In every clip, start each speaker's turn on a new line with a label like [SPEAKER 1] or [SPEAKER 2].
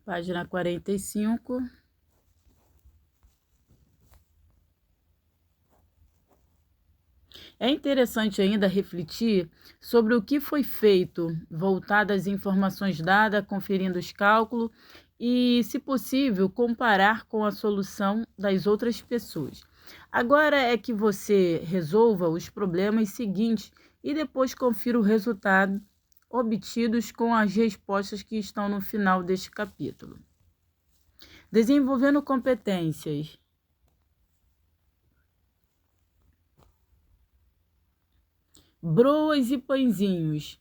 [SPEAKER 1] Página 45. É interessante ainda refletir sobre o que foi feito, voltado às informações dadas, conferindo os cálculos e, se possível, comparar com a solução das outras pessoas. Agora é que você resolva os problemas seguintes e depois confira o resultado obtidos com as respostas que estão no final deste capítulo. Desenvolvendo competências. Broas e pãezinhos.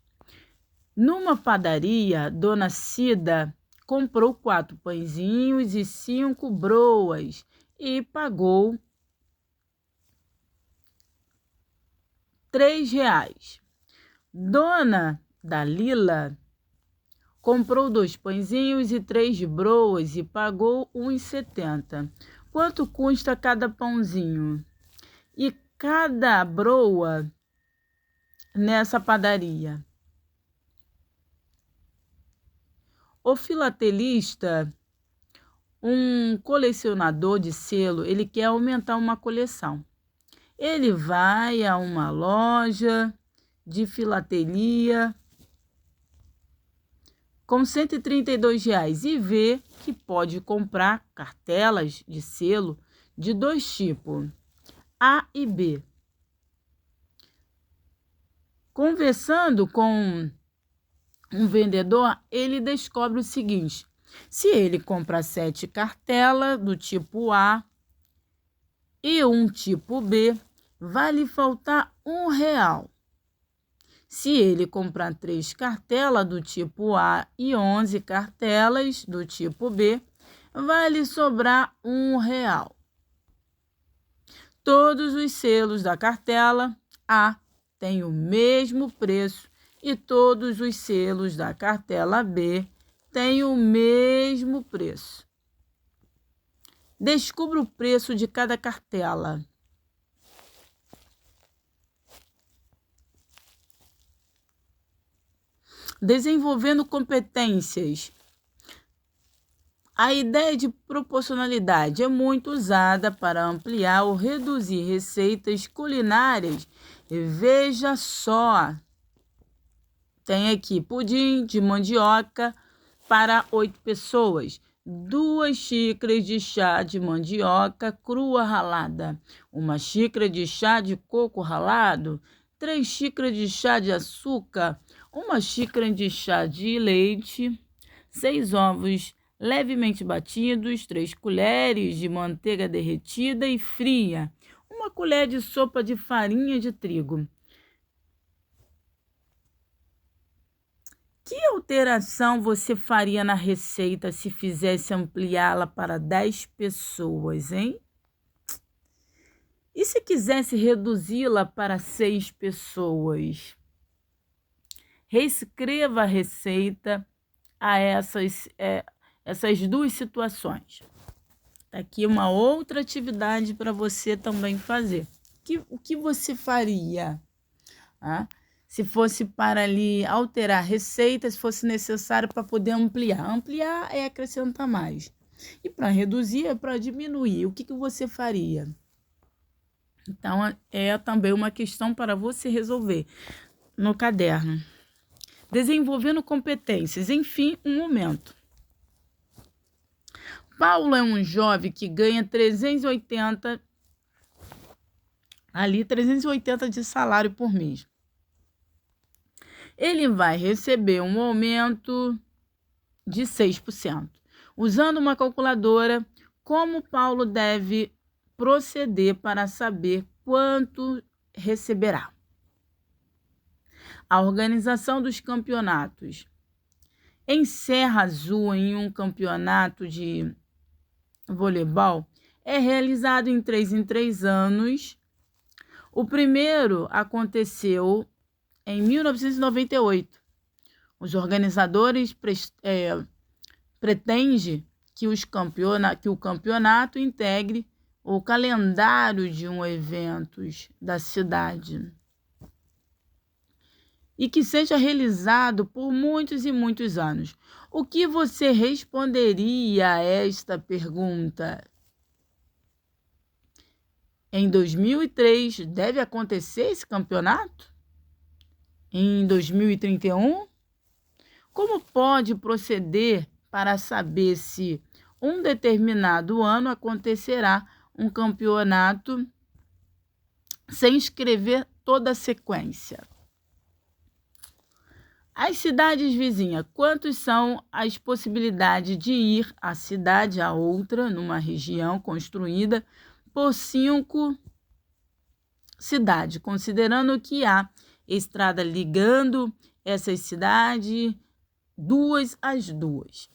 [SPEAKER 1] Numa padaria, Dona Cida comprou 4 pãezinhos e 5 broas e pagou R$3. Dona Dalila comprou 2 pãezinhos e 3 broas e pagou R$1,70. Quanto custa cada pãozinho e cada broa nessa padaria? O filatelista, um colecionador de selo, ele quer aumentar uma coleção. Ele vai a uma loja de filatelia com R$132 e vê que pode comprar cartelas de selo de 2 tipos, A e B. Conversando com um vendedor, ele descobre o seguinte: se ele comprar 7 cartelas do tipo A e um tipo B, vai lhe faltar R$1. Se ele comprar 3 cartelas do tipo A e 11 cartelas do tipo B, vai lhe sobrar R$1. Todos os selos da cartela A têm o mesmo preço e todos os selos da cartela B têm o mesmo preço. Descubra o preço de cada cartela. Desenvolvendo competências. A ideia de proporcionalidade é muito usada para ampliar ou reduzir receitas culinárias. Veja só, tem aqui pudim de mandioca para 8 pessoas, 2 xícaras de chá de mandioca crua ralada, 1 xícara de chá de coco ralado, 3 xícaras de chá de açúcar, 1 xícara de chá de leite, 6 ovos levemente batidos, 3 colheres de manteiga derretida e fria, 1 colher de sopa de farinha de trigo. Que alteração você faria na receita se fizesse ampliá-la para 10 pessoas, hein? E se quisesse reduzi-la para 6 pessoas? Reescreva a receita a essas 2 situações. Aqui uma outra atividade para você também fazer. O que você faria? Se fosse para ali alterar receita, se fosse necessário para poder ampliar. Ampliar é acrescentar mais. E para reduzir é para diminuir. O que você faria? Então, é também uma questão para você resolver no caderno. Desenvolvendo competências. Enfim, um momento. Paulo é um jovem que ganha 380 de salário por mês. Ele vai receber um aumento de 6%. Usando uma calculadora, como Paulo deve proceder para saber quanto receberá? A organização dos campeonatos. Em Serra Azul, em um campeonato de voleibol, é realizado em 3 anos. O primeiro aconteceu em 1998. Os organizadores pretendem que o campeonato integre o calendário de eventos da cidade. e que seja realizado por muitos e muitos anos. O que você responderia a esta pergunta? Em 2003 deve acontecer esse campeonato? Em 2031? Como pode proceder para saber se um determinado ano acontecerá um campeonato sem escrever toda a sequência? As cidades vizinhas, quantas são as possibilidades de ir a cidade a outra numa região construída por 5 cidades, considerando que há estrada ligando essas cidades duas às duas.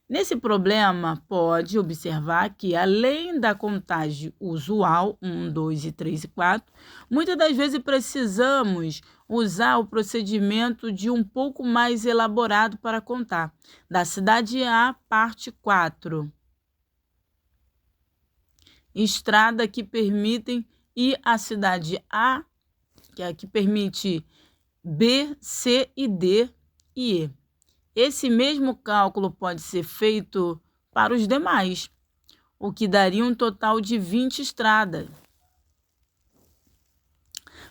[SPEAKER 1] Nesse problema, pode observar que, além da contagem usual, 1, 2, 3 e 4, muitas das vezes precisamos usar o procedimento de um pouco mais elaborado para contar. Da cidade A, parte 4. Estrada que permitem ir à cidade A, que é a que permite B, C e D e E. Esse mesmo cálculo pode ser feito para os demais, o que daria um total de 20 estradas.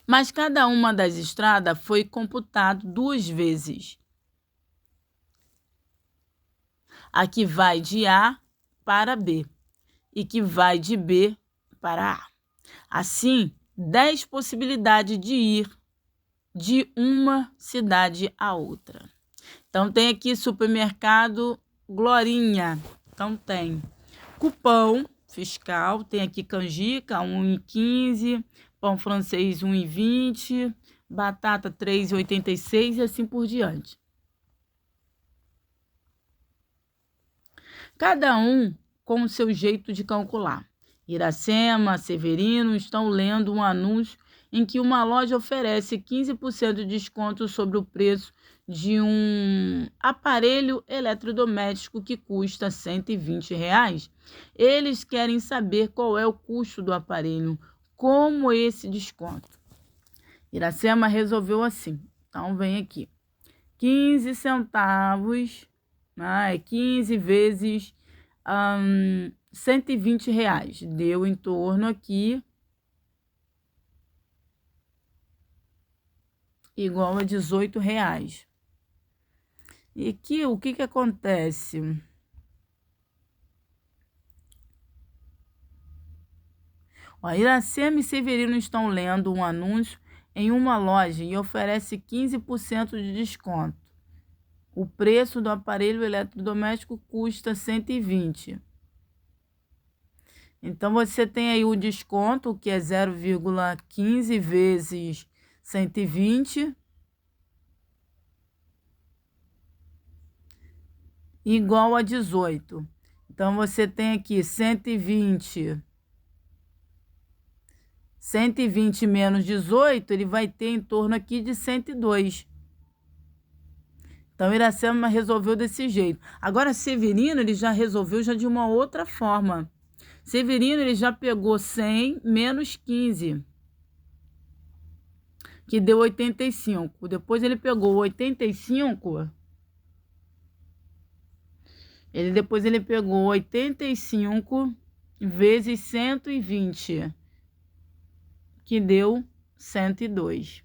[SPEAKER 1] Mas cada uma das estradas foi computado 2 vezes. A que vai de A para B e que vai de B para A. Assim, 10 possibilidades de ir de uma cidade a outra. Então, tem aqui supermercado Glorinha. Então, tem cupom fiscal, tem aqui canjica, 1,15, pão francês, 1,20, batata, 3,86 e assim por diante. Cada um com o seu jeito de calcular. Iracema, Severino estão lendo um anúncio em que uma loja oferece 15% de desconto sobre o preço de um aparelho eletrodoméstico que custa R$ 120. Eles querem saber qual é o custo do aparelho, como esse desconto. Iracema resolveu assim. Então, vem aqui. 15 centavos, é 15 vezes R$ 120. Deu em torno aqui igual a R$ 18. E aqui, o que acontece? Iracema e Severino estão lendo um anúncio em uma loja e oferece 15% de desconto. O preço do aparelho eletrodoméstico custa 120. Então, você tem aí o desconto, que é 0,15 vezes 120, igual a 18. Então, você tem aqui 120 menos 18, ele vai ter em torno aqui de 102. Então, Iracema resolveu desse jeito. Agora, Severino, ele já resolveu já de uma outra forma. Severino, ele já pegou 100 menos 15, que deu 85. Depois ele pegou 85... Depois ele pegou 85 vezes 120, que deu 102.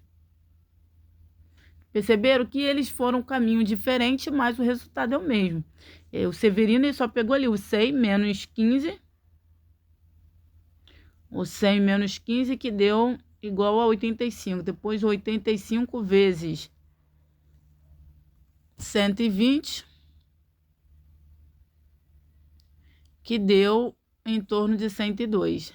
[SPEAKER 1] Perceberam que eles foram um caminho diferente, mas o resultado é o mesmo. O Severino ele só pegou ali o 100 menos 15. O 100 menos 15, que deu igual a 85. Depois 85 vezes 120... que deu em torno de 102.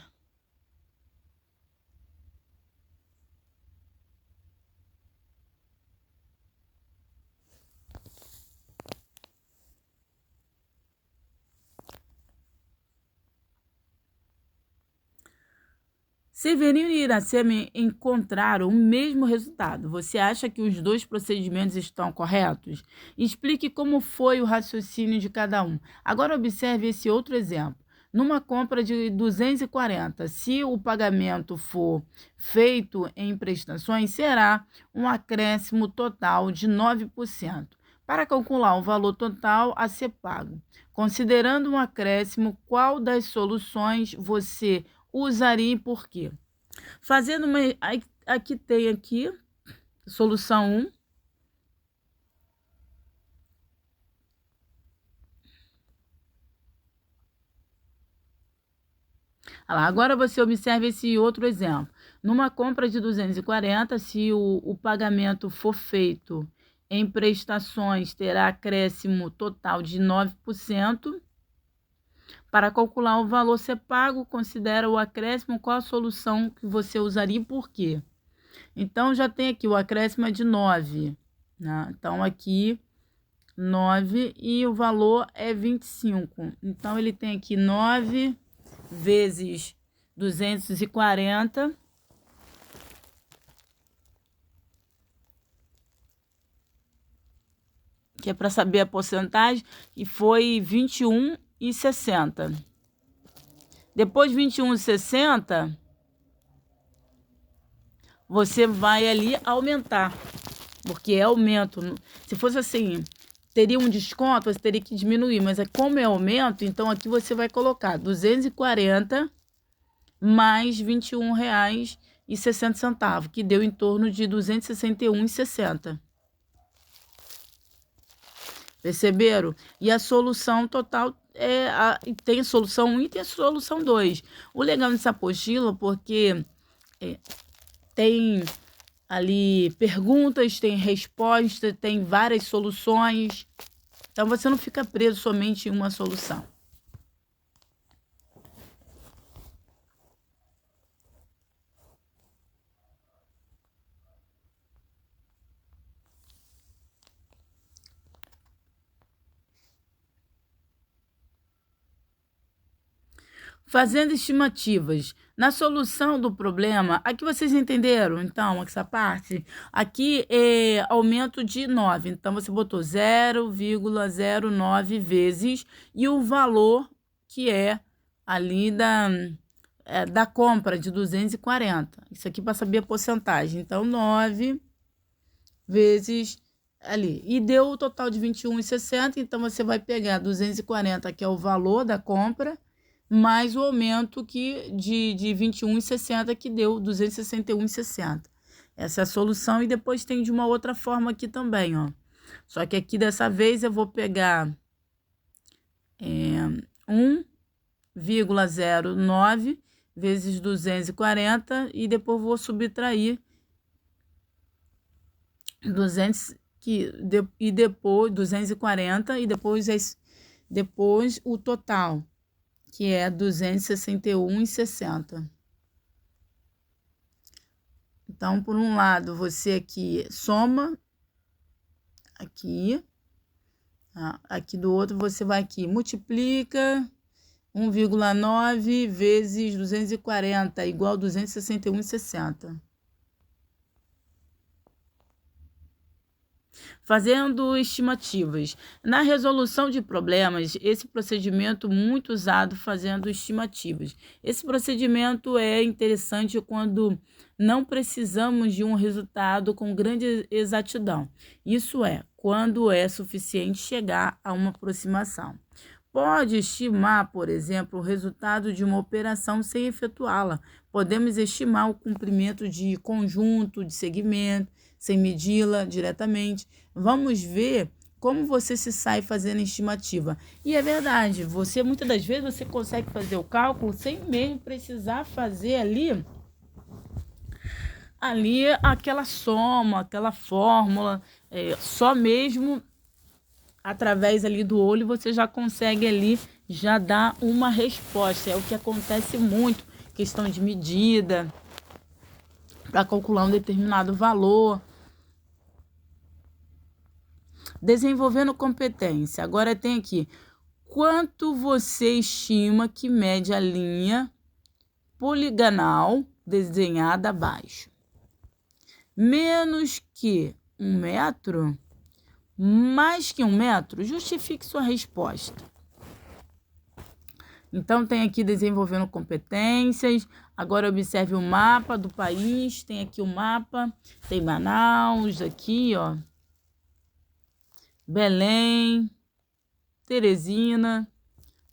[SPEAKER 1] Severino e Iracema encontraram o mesmo resultado. Você acha que os dois procedimentos estão corretos? Explique como foi o raciocínio de cada um. Agora observe esse outro exemplo. numa compra de 240, se o pagamento for feito em prestações, será um acréscimo total de 9%. Para calcular o valor total a ser pago, considerando um acréscimo, qual das soluções você usaria e por quê? Fazendo uma... Aqui tem aqui, solução 1. Agora você observa esse outro exemplo. Numa compra de 240, se o pagamento for feito em prestações, terá acréscimo total de 9%. Para calcular o valor a ser pago, considera o acréscimo, qual a solução que você usaria e por quê? Então, já tem aqui o acréscimo é de 9, né? Então, aqui 9 e o valor é 25. Então, ele tem aqui 9 vezes 240, que é para saber a porcentagem, e foi 21,60. Depois de 21,60, você vai ali aumentar, porque é aumento. Se fosse assim, teria um desconto, você teria que diminuir, mas como é aumento, então aqui você vai colocar 240 mais R$ 21,60, que deu em torno de R$ 261,60. Perceberam? E a solução total tem a solução 1 e tem a solução 2. O legal dessa apostila, porque tem ali perguntas, tem respostas, tem várias soluções. Então, você não fica preso somente em uma solução. Fazendo estimativas. Na solução do problema, aqui vocês entenderam, então, essa parte? Aqui é aumento de 9, então você botou 0,09 vezes e o valor que é ali da compra de 240. Isso aqui para saber a porcentagem. Então, 9 vezes ali. E deu o total de 21,60, então você vai pegar 240, que é o valor da compra, mais o aumento de 21,60, que deu 261,60. Essa é a solução, e depois tem de uma outra forma aqui também, ó. Só que aqui dessa vez eu vou pegar 1,09 vezes 240 e depois vou subtrair 240 e depois o total, que é 261,60. Então, por um lado, você aqui soma, aqui do outro você vai aqui, multiplica 1,9 vezes 240, igual a 261,60. Fazendo estimativas. Na resolução de problemas, esse procedimento muito usado fazendo estimativas. Esse procedimento é interessante quando não precisamos de um resultado com grande exatidão. Isso é, quando é suficiente chegar a uma aproximação. Pode estimar, por exemplo, o resultado de uma operação sem efetuá-la. Podemos estimar o comprimento de conjunto, de segmento, sem medi-la diretamente. Vamos ver como você se sai fazendo estimativa. E é verdade, muitas das vezes você consegue fazer o cálculo sem mesmo precisar fazer ali aquela soma, aquela fórmula, só mesmo através ali do olho você já consegue ali já dar uma resposta. É o que acontece muito, questão de medida, para calcular um determinado valor. Desenvolvendo competência. Agora tem aqui, quanto você estima que mede a linha poligonal desenhada abaixo? Menos que 1 metro? Mais que 1 metro? Justifique sua resposta. Então, tem aqui desenvolvendo competências. Agora, observe o mapa do país. Tem aqui o mapa. Tem Manaus aqui, ó. Belém, Teresina,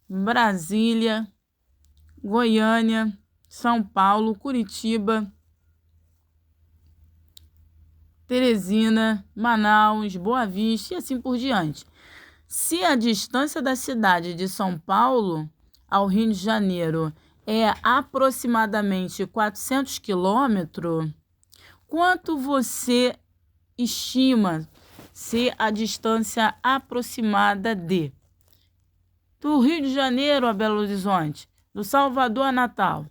[SPEAKER 1] Brasília, Goiânia, São Paulo, Curitiba, Teresina, Manaus, Boa Vista e assim por diante. Se a distância da cidade de São Paulo ao Rio de Janeiro é aproximadamente 400 quilômetros, quanto você estima ser a distância aproximada do Rio de Janeiro a Belo Horizonte, do Salvador a Natal,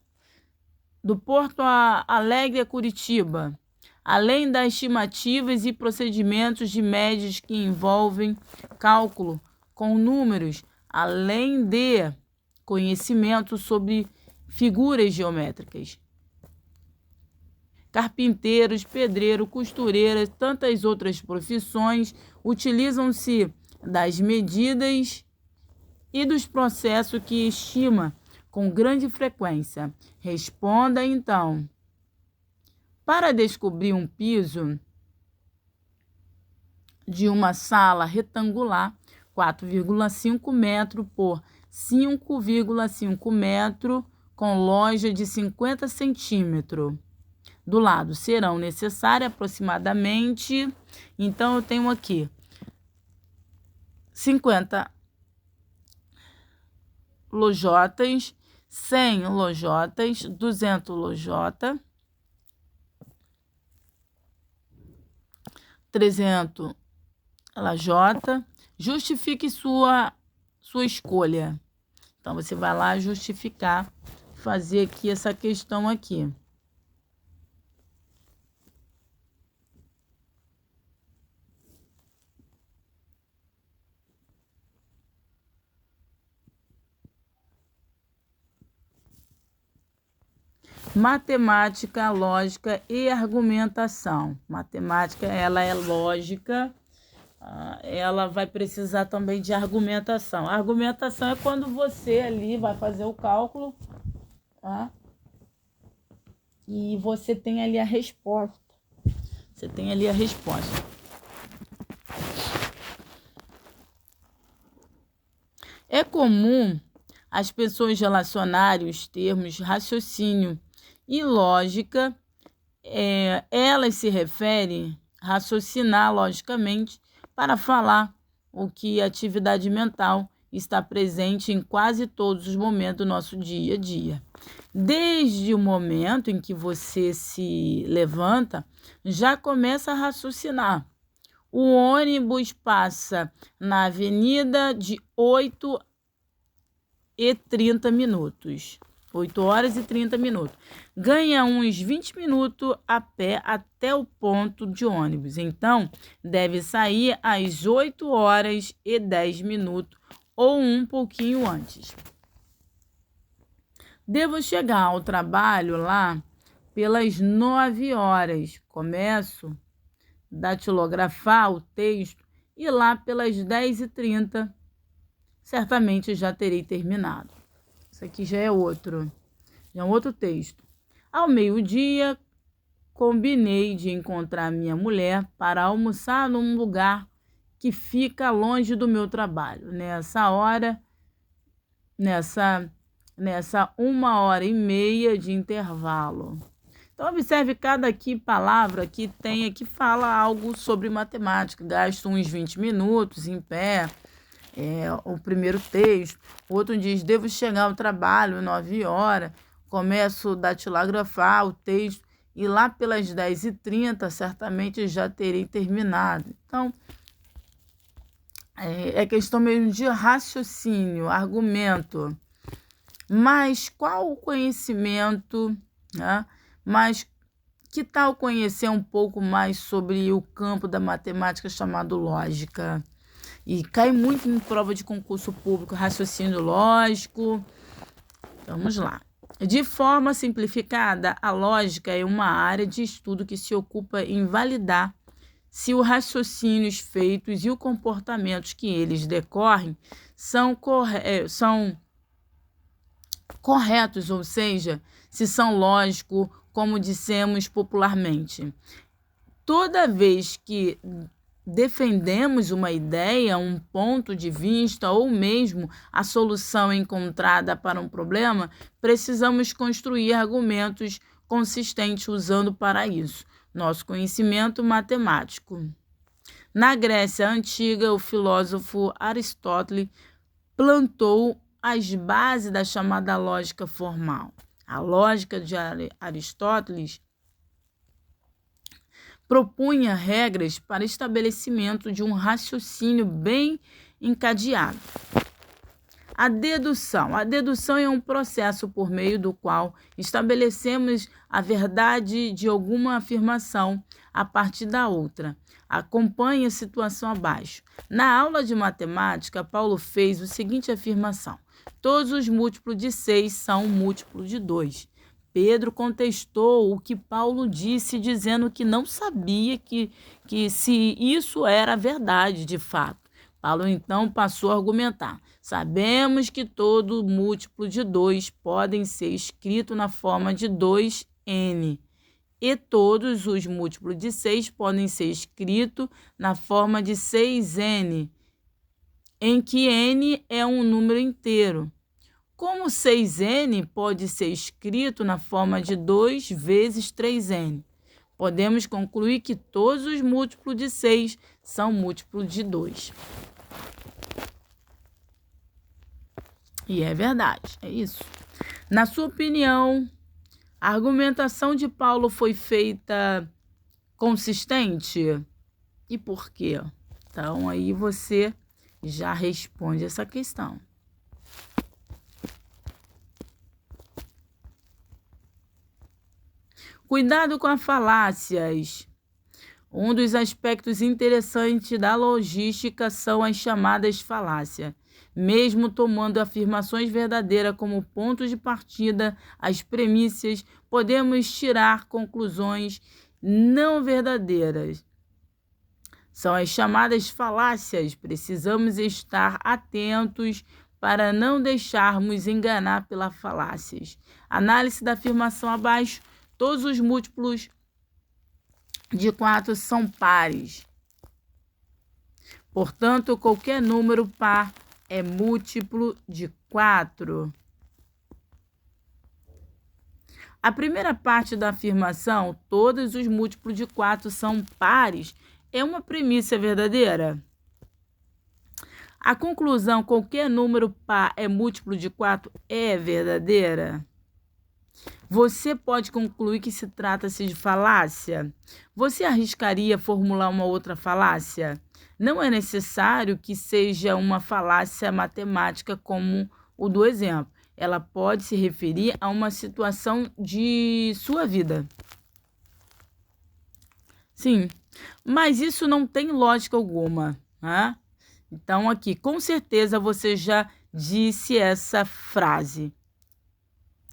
[SPEAKER 1] do Porto Alegre a Curitiba, além das estimativas e procedimentos de médias que envolvem cálculo com números, além de conhecimento sobre figuras geométricas. Carpinteiros, pedreiro, costureiras, tantas outras profissões utilizam-se das medidas e dos processos que estima com grande frequência. Responda, então. Para descobrir um piso de uma sala retangular, 4,5 metros por 5,5 metros, com loja de 50 centímetros. Do lado serão necessárias aproximadamente, então eu tenho aqui 50 lojotas, 100 lojotas, 200 lojotas, 300 lajota. Justifique sua escolha. Então, você vai lá justificar, fazer aqui essa questão aqui. Matemática, lógica e argumentação. Matemática, ela é lógica, ela vai precisar também de argumentação. A argumentação é quando você ali vai fazer o cálculo, tá? E você tem ali a resposta. Você tem ali a resposta. É comum as pessoas relacionarem os termos raciocínio e lógica. Elas se referem a raciocinar logicamente para falar o que a atividade mental está presente em quase todos os momentos do nosso dia a dia. Desde o momento em que você se levanta, já começa a raciocinar. O ônibus passa na avenida de 8h30. 8 horas e 30 minutos. Ganha uns 20 minutos a pé até o ponto de ônibus. Então, deve sair às 8h10 ou um pouquinho antes. Devo chegar ao trabalho lá pelas 9 horas. Começo a datilografar o texto e lá pelas 10h30 certamente já terei terminado. Isso aqui já é outro texto. Ao meio-dia, combinei de encontrar minha mulher para almoçar num lugar que fica longe do meu trabalho. Nessa 1h30 de intervalo. Então, observe cada palavra que tem aqui, fala algo sobre matemática. Gasto uns 20 minutos em pé. O primeiro texto. O outro diz: devo chegar ao trabalho 9 horas. Começo a datilografar o texto e lá pelas 10h30 certamente já terei terminado. Então, é questão mesmo de raciocínio, argumento. Mas qual o conhecimento, né? Mas que tal conhecer um pouco mais sobre o campo da matemática chamado lógica? E cai muito em prova de concurso público, raciocínio lógico. Vamos lá. De forma simplificada, a lógica é uma área de estudo que se ocupa em validar se os raciocínios feitos e os comportamentos que eles decorrem são corretos, ou seja, se são lógicos, como dissemos popularmente. Toda vez que defendemos uma ideia, um ponto de vista ou mesmo a solução encontrada para um problema, precisamos construir argumentos consistentes usando para isso nosso conhecimento matemático. Na Grécia Antiga, o filósofo Aristóteles plantou as bases da chamada lógica formal. A lógica de Aristóteles propunha regras para estabelecimento de um raciocínio bem encadeado. A dedução. A dedução é um processo por meio do qual estabelecemos a verdade de alguma afirmação a partir da outra. Acompanhe a situação abaixo. Na aula de matemática, Paulo fez a seguinte afirmação: todos os múltiplos de 6 são múltiplos de 2. Pedro contestou o que Paulo disse, dizendo que não sabia que se isso era verdade de fato. Paulo então passou a argumentar: sabemos que todo múltiplo de 2 podem ser escrito na forma de 2n, e todos os múltiplos de 6 podem ser escritos na forma de 6n, em que n é um número inteiro. Como 6n pode ser escrito na forma de 2 vezes 3n, podemos concluir que todos os múltiplos de 6 são múltiplos de 2. E é verdade, é isso. Na sua opinião, a argumentação de Paulo foi feita consistente? E por quê? Então, aí você já responde essa questão. Cuidado com as falácias. Um dos aspectos interessantes da logística são as chamadas falácias. Mesmo tomando afirmações verdadeiras como pontos de partida, as premissas, podemos tirar conclusões não verdadeiras. São as chamadas falácias. Precisamos estar atentos para não deixarmos enganar pelas falácias. Análise da afirmação abaixo. Todos os múltiplos de 4 são pares. Portanto, qualquer número par é múltiplo de 4. A primeira parte da afirmação, todos os múltiplos de 4 são pares, é uma premissa verdadeira. A conclusão, qualquer número par é múltiplo de 4, é verdadeira. Você pode concluir que se trata-se de falácia? Você arriscaria formular uma outra falácia? Não é necessário que seja uma falácia matemática como o do exemplo. Ela pode se referir a uma situação de sua vida. Sim, mas isso não tem lógica alguma, né? Então, aqui, com certeza você já disse essa frase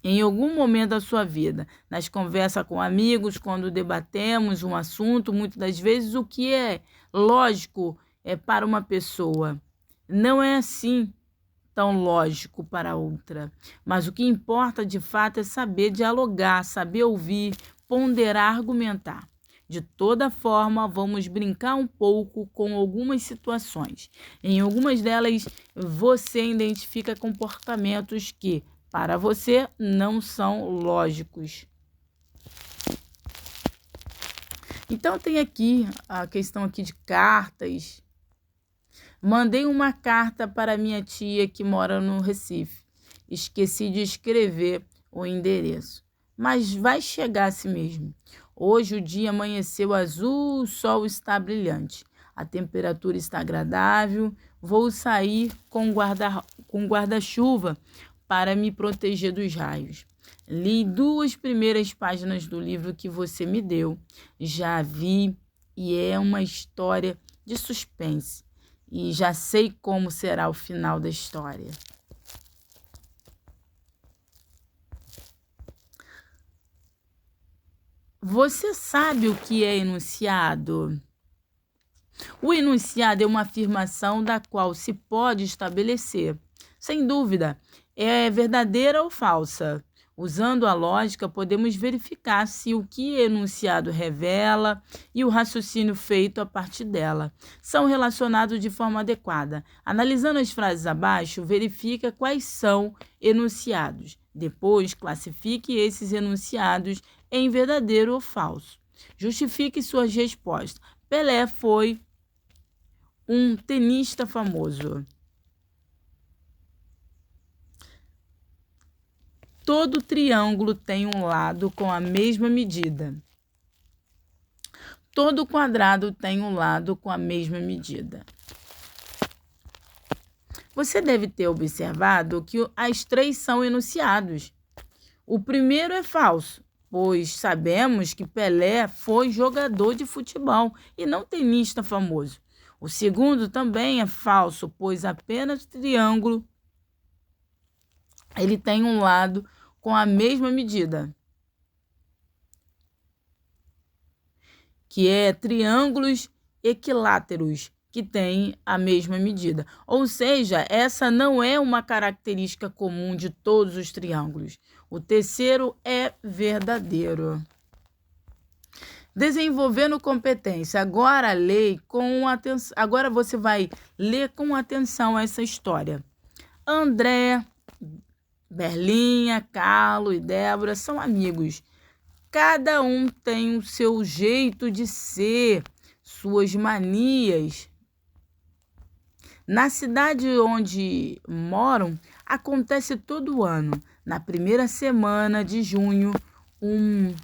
[SPEAKER 1] em algum momento da sua vida, nas conversas com amigos, quando debatemos um assunto, muitas das vezes o que é lógico para uma pessoa não é assim tão lógico para outra. Mas o que importa de fato é saber dialogar, saber ouvir, ponderar, argumentar. De toda forma, vamos brincar um pouco com algumas situações. Em algumas delas, você identifica comportamentos que para você não são lógicos. Então tem aqui a questão aqui de cartas. Mandei uma carta para minha tia que mora no Recife. Esqueci de escrever o endereço, mas vai chegar assim mesmo. Hoje o dia amanheceu azul, o sol está brilhante. A temperatura está agradável. Vou sair com guarda-chuva para me proteger dos raios. Li 2 primeiras páginas do livro que você me deu. Já vi e é uma história de suspense. E já sei como será o final da história. Você sabe o que é enunciado? O enunciado é uma afirmação da qual se pode estabelecer, sem dúvida, é verdadeira ou falsa? Usando a lógica, podemos verificar se o que o enunciado revela e o raciocínio feito a partir dela são relacionados de forma adequada. Analisando as frases abaixo, verifica quais são enunciados. Depois, classifique esses enunciados em verdadeiro ou falso. Justifique suas respostas. Pelé foi um tenista famoso. Todo triângulo tem um lado com a mesma medida. Todo quadrado tem um lado com a mesma medida. Você deve ter observado que as três são enunciados. O primeiro é falso, pois sabemos que Pelé foi jogador de futebol e não tenista famoso. O segundo também é falso, pois apenas o triângulo ele tem um lado com a mesma medida, que é triângulos equiláteros, que têm a mesma medida. Ou seja, essa não é uma característica comum de todos os triângulos. O terceiro é verdadeiro. Desenvolvendo competência. Agora você vai ler com atenção essa história. André, Berlinha, Carlos e Débora são amigos. Cada um tem o seu jeito de ser, suas manias. Na cidade onde moram, acontece todo ano, na primeira semana de junho, um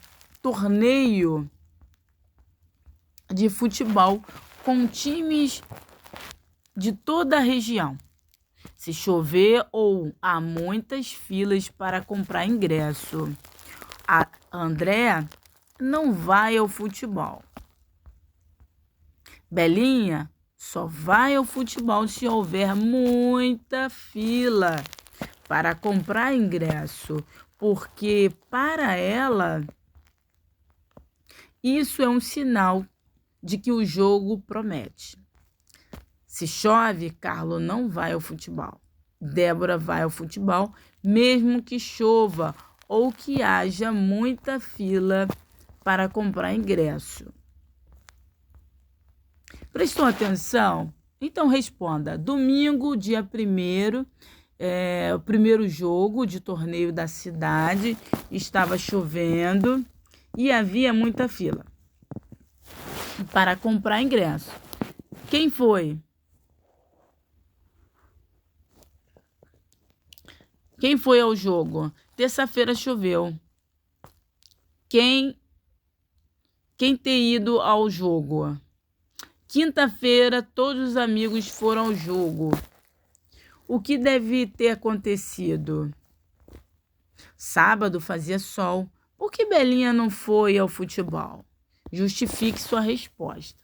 [SPEAKER 1] torneio de futebol com times de toda a região. Se chover ou há muitas filas para comprar ingresso. A André não vai ao futebol. Belinha só vai ao futebol se houver muita fila para comprar ingresso, porque para ela isso é um sinal de que o jogo promete. Se chove, Carlos não vai ao futebol. Débora vai ao futebol, mesmo que chova ou que haja muita fila para comprar ingresso. Prestou atenção? Então responda. Domingo, dia 1º, o primeiro jogo de torneio da cidade, estava chovendo e havia muita fila para comprar ingresso. Quem foi? Quem foi ao jogo? Terça-feira choveu. Quem ter ido ao jogo? Quinta-feira, todos os amigos foram ao jogo. O que deve ter acontecido? Sábado fazia sol. Por que Belinha não foi ao futebol? Justifique sua resposta.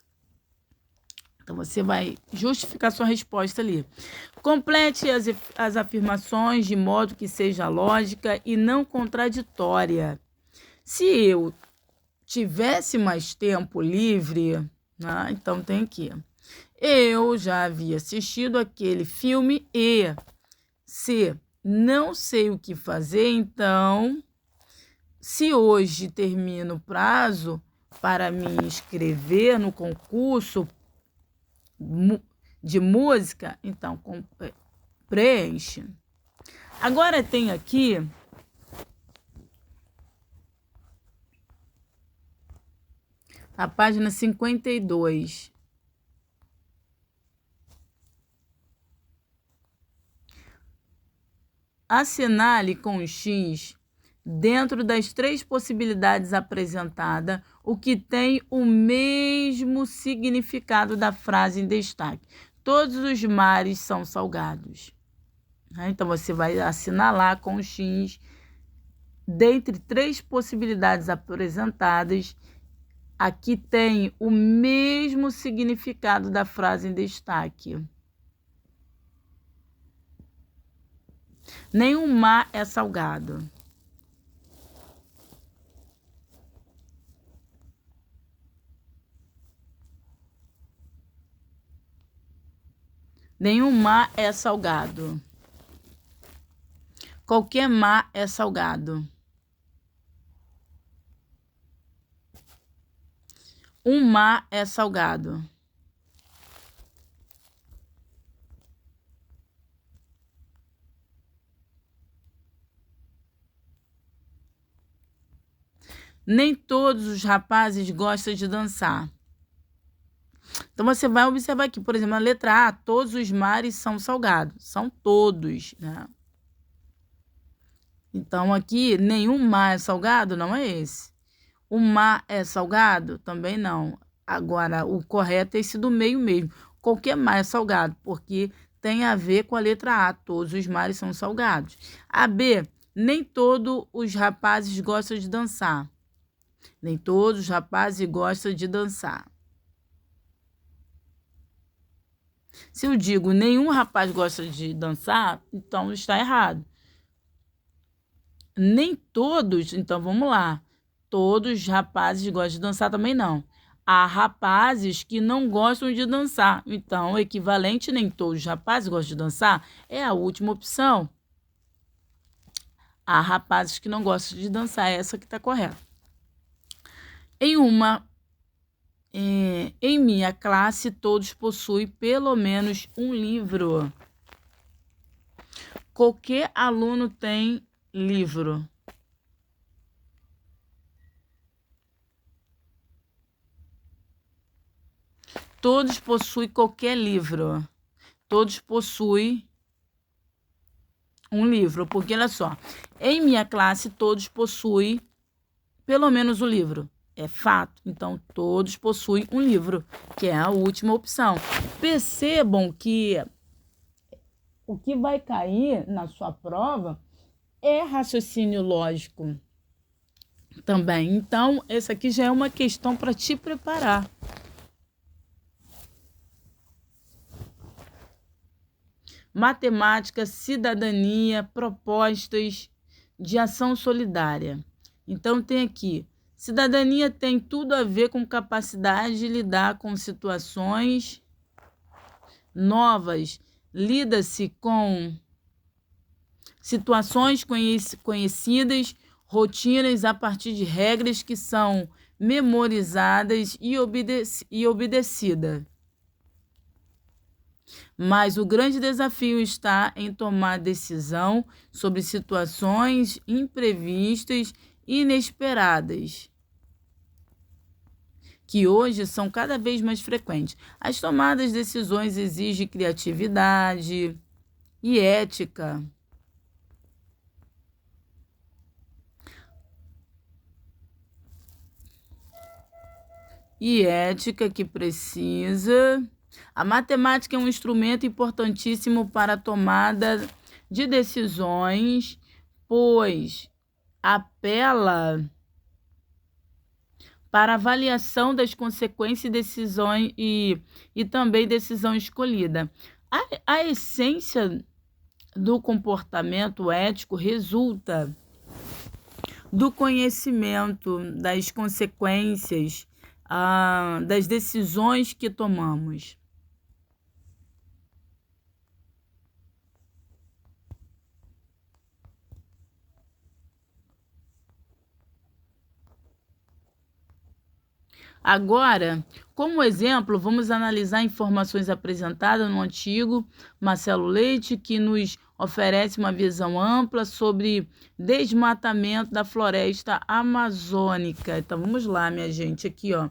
[SPEAKER 1] Então, você vai justificar sua resposta ali. Complete as afirmações de modo que seja lógica e não contraditória. Se eu tivesse mais tempo livre, então tem aqui. Eu já havia assistido aquele filme e se não sei o que fazer, então, se hoje termina o prazo para me inscrever no concurso de música, então preenche. Agora tem aqui a página 52. Assinale com X, dentro das três possibilidades apresentadas, o que tem o mesmo significado da frase em destaque. Todos os mares são salgados. Então, você vai assinalar com X, dentre três possibilidades apresentadas, aqui tem o mesmo significado da frase em destaque. Nenhum mar é salgado. Nenhum mar é salgado. Qualquer mar é salgado. Um mar é salgado. Nem todos os rapazes gostam de dançar. Então, você vai observar aqui, por exemplo, na letra A, todos os mares são salgados. São todos, né? Então, aqui, nenhum mar é salgado? Não é esse. O mar é salgado? Também não. Agora, o correto é esse do meio mesmo. Qualquer mar é salgado, porque tem a ver com a letra A. Todos os mares são salgados. A B, nem todos os rapazes gostam de dançar. Nem todos os rapazes gostam de dançar. Se eu digo nenhum rapaz gosta de dançar, então está errado. Nem todos, então vamos lá. Todos os rapazes gostam de dançar também não. Há rapazes que não gostam de dançar. Então, o equivalente nem todos os rapazes gostam de dançar é a última opção. Há rapazes que não gostam de dançar, é essa que está correta. Em minha classe, todos possuem pelo menos um livro. Qualquer aluno tem livro. Todos possuem qualquer livro. Todos possuem um livro. Porque, olha só, em minha classe, todos possuem pelo menos um livro. É fato. Então, todos possuem um livro, que é a última opção. Percebam que o que vai cair na sua prova é raciocínio lógico também. Então, essa aqui já é uma questão para te preparar. Matemática, cidadania, propostas de ação solidária. Então, tem aqui, cidadania tem tudo a ver com capacidade de lidar com situações novas. Lida-se com situações conhecidas, rotinas a partir de regras que são memorizadas e obedecidas. Mas o grande desafio está em tomar decisão sobre situações imprevistas e inesperadas, que hoje são cada vez mais frequentes. As tomadas de decisões exigem criatividade e ética. Que precisa. A matemática é um instrumento importantíssimo para a tomada de decisões, pois apela para avaliação das consequências e decisões e também decisão escolhida. A essência do comportamento ético resulta do conhecimento das consequências das decisões que tomamos. Agora, como exemplo, vamos analisar informações apresentadas no artigo Marcelo Leite, que nos oferece uma visão ampla sobre desmatamento da floresta amazônica. Então, vamos lá, minha gente, aqui, ó.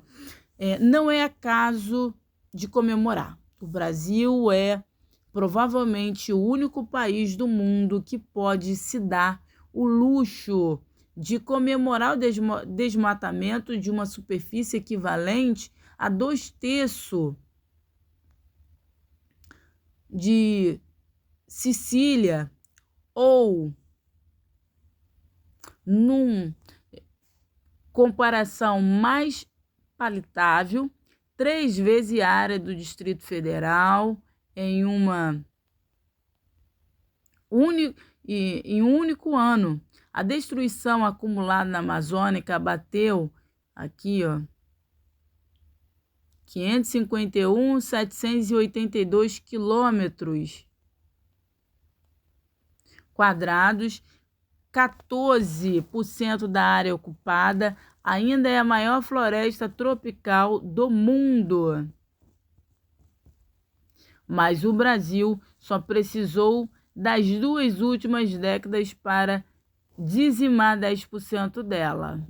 [SPEAKER 1] Não é acaso de comemorar. O Brasil é provavelmente o único país do mundo que pode se dar o luxo de comemorar o desmatamento de uma superfície equivalente a 2/3 de Sicília, ou, num comparação mais palatável, 3 vezes a área do Distrito Federal em um único ano. A destruição acumulada na Amazônia bateu aqui, ó, 551.782 quilômetros quadrados, 14% da área ocupada, ainda é a maior floresta tropical do mundo. Mas o Brasil só precisou das 2 últimas décadas para dizimar 10% dela.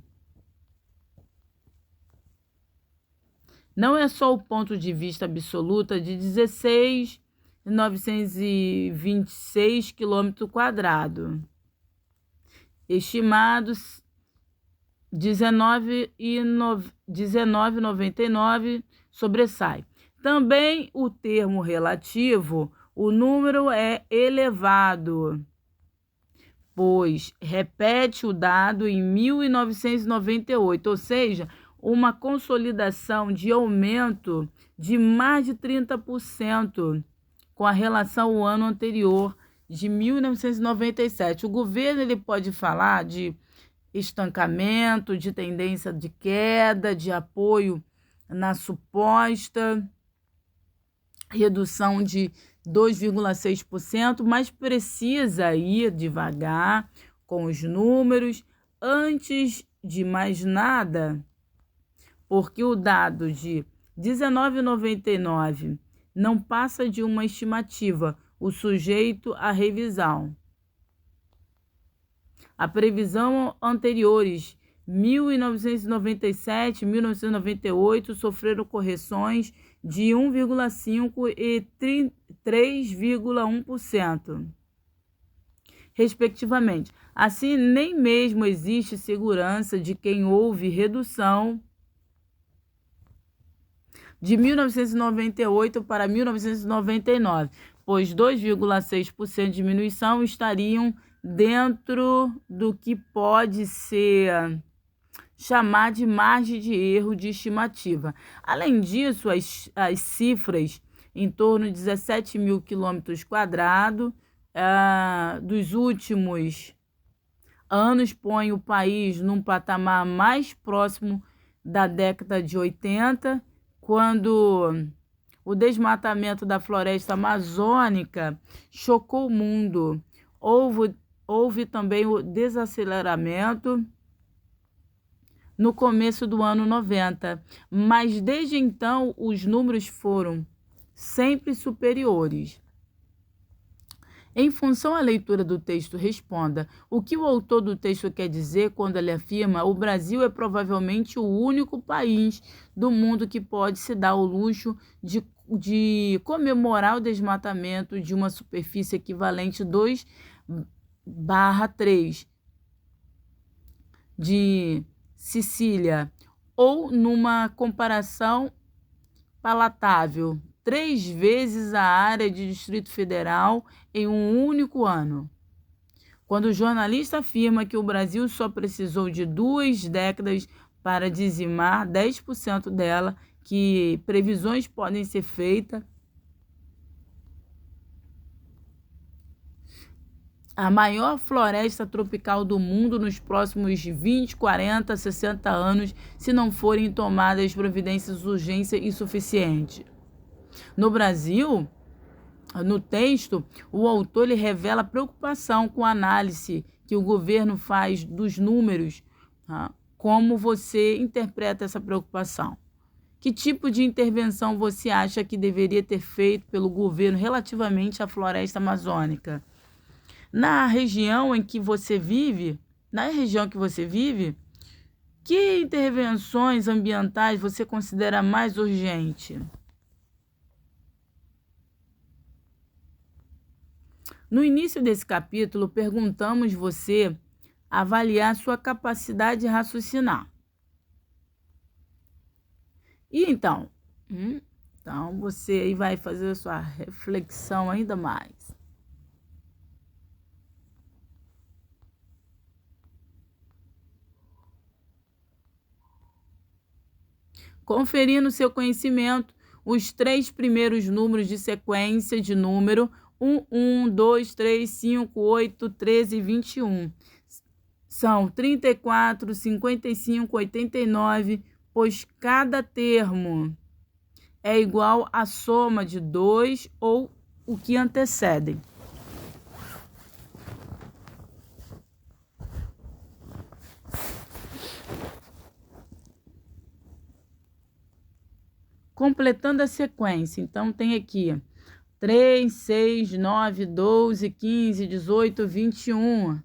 [SPEAKER 1] Não é só o ponto de vista absoluto de 16.926 km², estimados 19,99 sobressai. Também o termo relativo, o número é elevado, pois repete o dado em 1998, ou seja, uma consolidação de aumento de mais de 30% com a relação ao ano anterior, de 1997. O governo ele pode falar de estancamento, de tendência de queda, de apoio na suposta redução de 2,6%, mas precisa ir devagar com os números antes de mais nada, porque o dado de 19,99 não passa de uma estimativa, o sujeito à revisão. A previsão anteriores, 1997, 1998, sofreram correções de 1,5% e 3,1%, respectivamente. Assim, nem mesmo existe segurança de quem houve redução de 1998 para 1999, pois 2,6% de diminuição estariam dentro do que pode ser chamar de margem de erro de estimativa. Além disso, as cifras em torno de 17 mil km² dos últimos anos põem o país num patamar mais próximo da década de 80, quando o desmatamento da floresta amazônica chocou o mundo. Houve também o desaceleramento no começo do ano 90, mas desde então os números foram sempre superiores. Em função à leitura do texto, responda o que o autor do texto quer dizer quando ele afirma: o Brasil é provavelmente o único país do mundo que pode se dar o luxo de comemorar o desmatamento de uma superfície equivalente 2/3 de Sicília, ou numa comparação palatável, 3 vezes a área de Distrito Federal em um único ano. Quando o jornalista afirma que o Brasil só precisou de 2 décadas para dizimar 10% dela, que previsões podem ser feitas, a maior floresta tropical do mundo nos próximos 20, 40, 60 anos, se não forem tomadas providências de urgência e suficiente. No Brasil, no texto, o autor lhe revela preocupação com a análise que o governo faz dos números. Como você interpreta essa preocupação? Que tipo de intervenção você acha que deveria ter feito pelo governo relativamente à floresta amazônica? Na região que você vive, que intervenções ambientais você considera mais urgente? No início desse capítulo, perguntamos você avaliar sua capacidade de raciocinar. E então você aí vai fazer a sua reflexão ainda mais. Conferindo seu conhecimento, os 3 primeiros números de sequência de número 1, 1, 2, 3, 5, 8, 13 e 21. São 34, 55, 89, pois cada termo é igual à soma de 2 ou o que antecedem. completando a sequência. Então, tem aqui 3, 6, 9, 12, 15, 18, 21.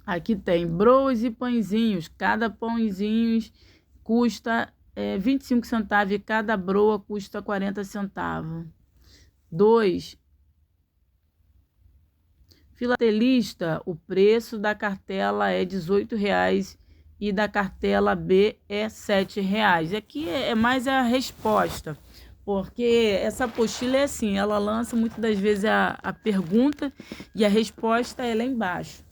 [SPEAKER 1] Aqui tem broas e pãezinhos. Cada pãezinho custa 25 centavos e cada broa custa 40 centavos. 2. Filatelista, o preço da cartela é R$18 e da cartela B é R$7. Aqui é mais a resposta, porque essa apostila é assim, ela lança muitas das vezes a pergunta e a resposta é lá embaixo.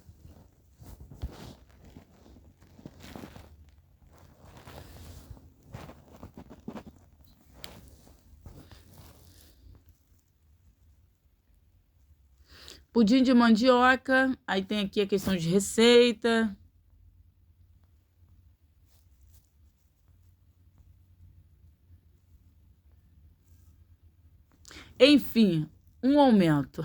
[SPEAKER 1] Pudim de mandioca, aí tem aqui a questão de receita. Enfim, um aumento.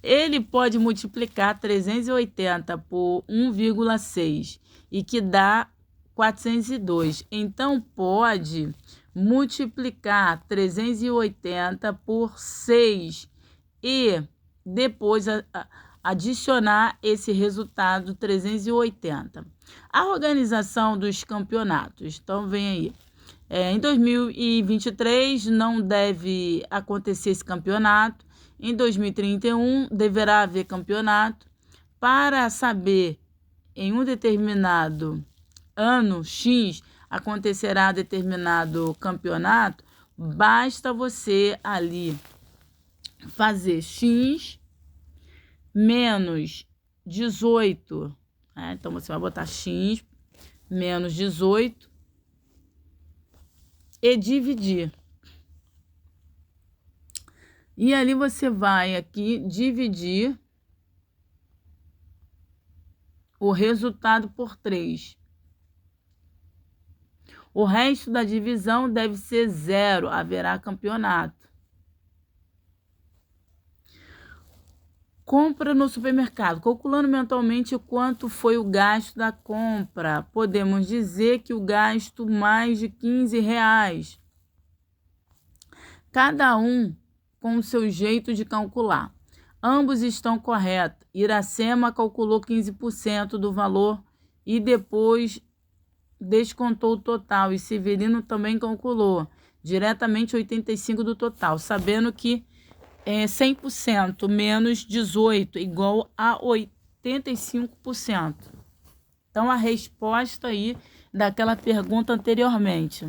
[SPEAKER 1] Ele pode multiplicar 380 por 1,6 e que dá 402. Então, pode multiplicar 380 por 6 e depois adicionar esse resultado 380. A organização dos campeonatos. Então, vem aí. Em 2023 não deve acontecer esse campeonato. Em 2031 deverá haver campeonato. Para saber em um determinado ano X acontecerá determinado campeonato, basta você ali fazer X menos 18. Então você vai botar X menos 18 e dividir. E ali você vai aqui dividir o resultado por 3. O resto da divisão deve ser 0, haverá campeonato. Compra no supermercado. Calculando mentalmente quanto foi o gasto da compra, podemos dizer que o gasto mais de R$15. Cada um com o seu jeito de calcular. Ambos estão corretos. Iracema calculou 15% do valor e depois descontou o total. E Severino também calculou diretamente 85% do total, sabendo que 100% menos 18 igual a 85%. Então, a resposta aí daquela pergunta anteriormente.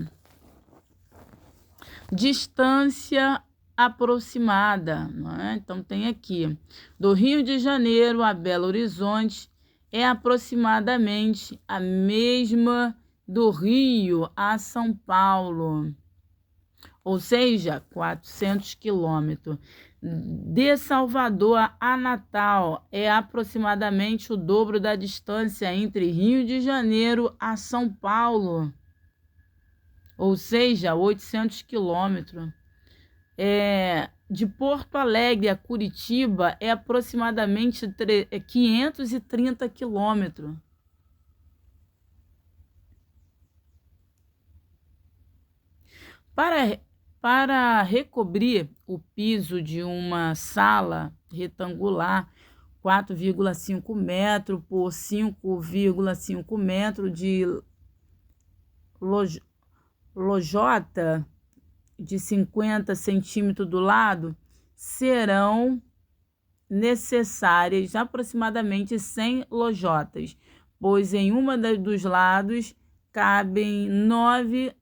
[SPEAKER 1] Distância aproximada, não é? Então, tem aqui, do Rio de Janeiro a Belo Horizonte é aproximadamente a mesma do Rio a São Paulo, ou seja, 400 quilômetros. De Salvador a Natal é aproximadamente o dobro da distância entre Rio de Janeiro a São Paulo, ou seja, 800 quilômetros. De Porto Alegre a Curitiba é aproximadamente 530 quilômetros. Para recobrir o piso de uma sala retangular, 4,5 metros por 5,5 metros de lojota de 50 centímetros do lado, serão necessárias aproximadamente 100 lojotas, pois em uma dos lados cabem 9